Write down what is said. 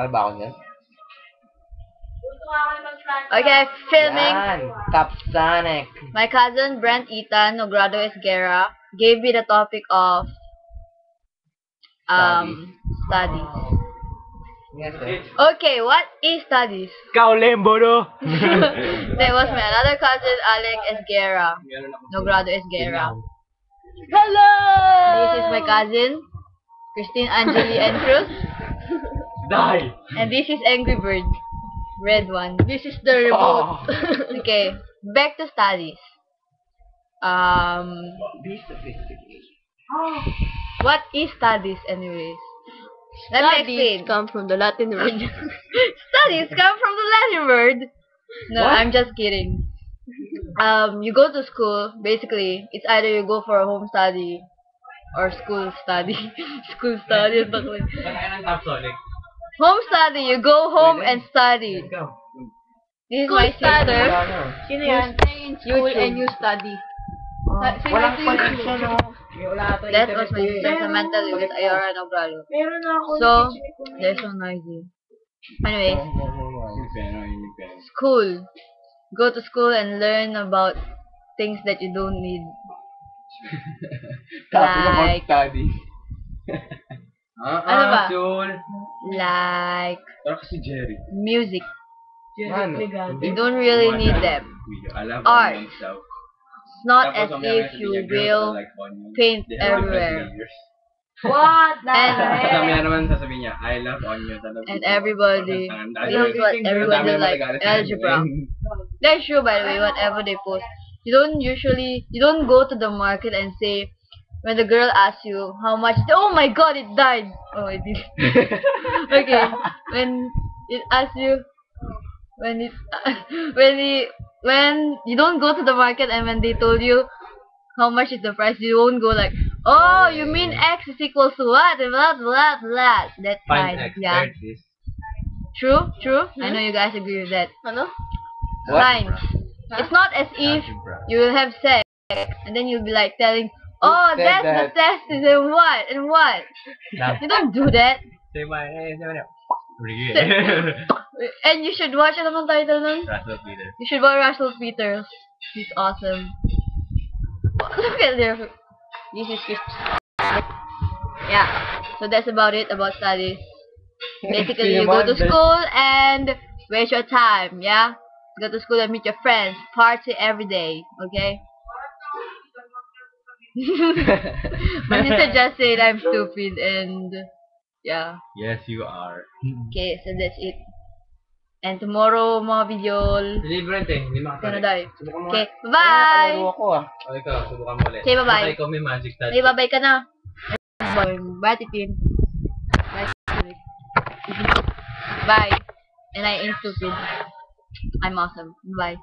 Okay ba ako niyan? Okay, filming. Yan! Capsonic! My cousin Brent Ethan Nogrado Esguerra gave me the topic of studies. Yes, eh. Okay, what is studies? Ikaw, Lembo, no? There was my another cousin Alec Esguerra Nogrado Esguerra. Hello! This is my cousin Christine Angeli Encruz. Die! And this is Angry Bird. Red one. This is the remote. Okay, back to studies. Be sophisticated. What is studies anyways? Let me explain. Come from the Latin word. Studies come from the Latin word. No, What? I'm just kidding. You go to school, basically, it's either you go for a home study or school study. School study. Home study, you go home and study. This is my sister. Sino yan? Stay in school YouTube. and you study. Walang connection, no? That was my sister, Samantha Lewis Ayora Nogrado. Meron na ako. So, they're so noisy. Anyways, school. Go to school and learn about things that you don't need. Like, study. ano ba? Soul. Like, Pero kasi Jerry. music. Ano? You don't really need them. Art. It's not as if you will paint everywhere. What? And naman sasabihin niya, I love onion. and everybody feels what everybody like algebra. That's true, by the way. Whatever they post, you don't go to the market and say, when the girl asks you how much, oh my god, it died. Oh, it did. Okay, when it asks you, when you don't go to the market and when they told you how much is the price, you won't go like, oh, you mean X is equals to what? Blah blah blah. That's fine. Yeah. True. I know you guys agree with that. Ano? Science. It's not as if you will have sex and then you'll be like telling, oh, said that's that? the test and what. You don't do that. And you should watch, ano bang title nun? You should watch Russell Peters. He's awesome. Look at there. This is Chris. Yeah. So that's about it about studies. Basically, you go to school and waste your time. Yeah. Go to school and meet your friends. Party every day. Okay. My sister just said I'm stupid and yeah. Yes, you are. Okay, so that's it. And tomorrow, mga video. Deliverant eh, hindi Gonna die. Subukan mo. Okay, bye! Kalaro ako, ah. O ikaw, subukan mo ulit. Say bye-bye. Ikaw may magic touch. Say bye-bye ka na. Bye, Titin. Bye, Titin. Bye. And I ain't stupid. I'm awesome. Bye.